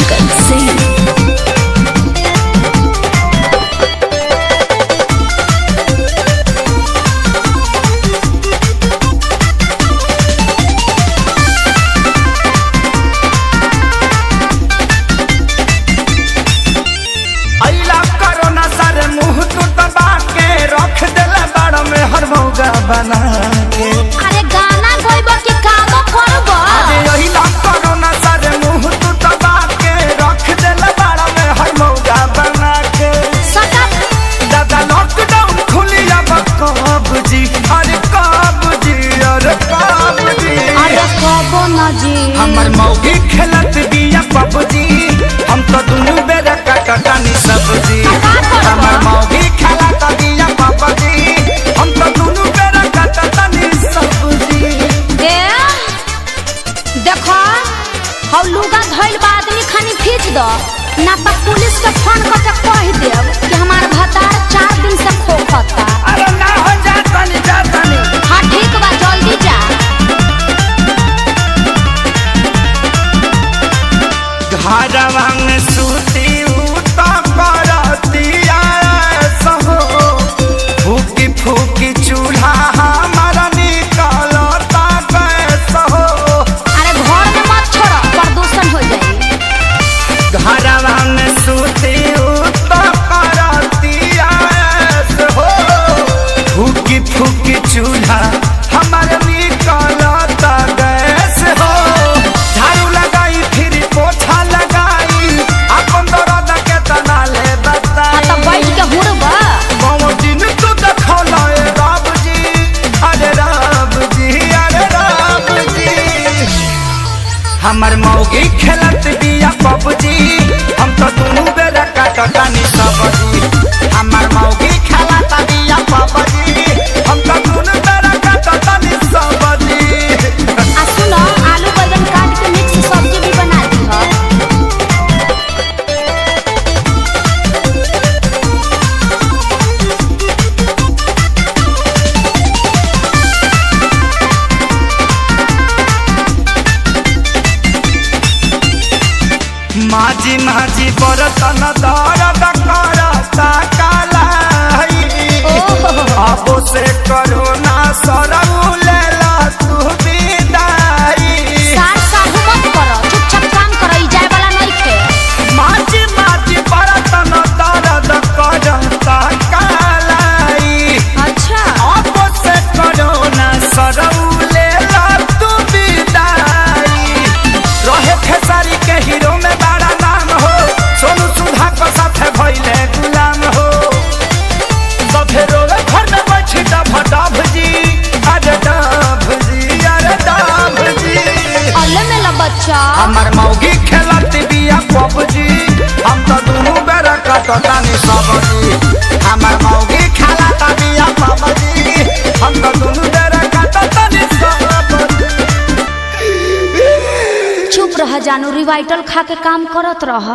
शंकर सिंह। बना के अरे गाना गइबो कि काम करबो? अरे यही ना कोरोना सारे मुंह तू दबा के रख देला बाड़ा में हर मौगा बना के। सटक दादा लॉकडाउन खुली अब कब जी, अरे कब जी, अरे कब जी, अरे कबो ना जी। हमर मौगी खेलत बिया पबजी, हम तो दुनू बेरा कटकानी सब्जी। हमर मौगी खेलत बिया पबजी, हम तो दुनू बेरा कटकानी सब्जी। देखो हौ लुगा धइल बा आदमी खानी खींच दो ना तो पुलिस के फोन करके कह देब कि हमार भतार 4 दिन से खोखता। अरे ना हो जातनी जातनी। हाँ ठीक बा जल्दी जा। घरवा में सूती उता करतिया सहो, फूकी फूकी चूल्हा हमारा निकलता कैसे हो। अरे घर में मत छोड़ो प्रदूषण हो जाए। घरवा में सूती उता करतिया सहो, फूकी फूकी चूल्हा हमारा निकलता कैसे हो। झाड़ू लगाई फिर पोछा लगाई, अपन दर्द के तना ले बता। हाँ तो बैठ के हुड़बा। बहुत दिन तू देखला ए राम जी, अरे राम जी, अरे राम जी। हमर मौगी खेलत बिया पबजी, हम तो दुनू बेरा कटकानी सब्जी। हमर मौगी खेलत बिया पबजी, हम तो दुनू बेरा कटकानी सब्जी। आ सुनो आलू बैंगन काट के मिक्स सब्जी भी बना दी हो। माझी माझी बरतन दर्द करता कालाई, अब से करोना सरऊ लेला तू विदाई। सार साहू मत करो, चुपचाप काम करो, ई जाए वाला नहीं थे। माझी माझी बरतन दर्द करता कालाई, अच्छा अब से करोना सरऊ लेला तू विदाई। रहे खेसारी के हीरो में बड़ा नाम हो, सोनू सुधा को साथे भइले गुलाम हो। सफे रोवे घर में बैठी डभ जी, अरे डभ जी, अरे डभ जी। अल्ले में ला बच्चा। हमर मौगी खेलत बिया पबजी, हम तो दुनू बेरा कटकानी सब्जी। हमर मौगी खेलत बिया पबजी, हम तो दुनू बेरा कटकानी सब्जी। चुप रह जानू, रिवाइटल खा के काम करत रह।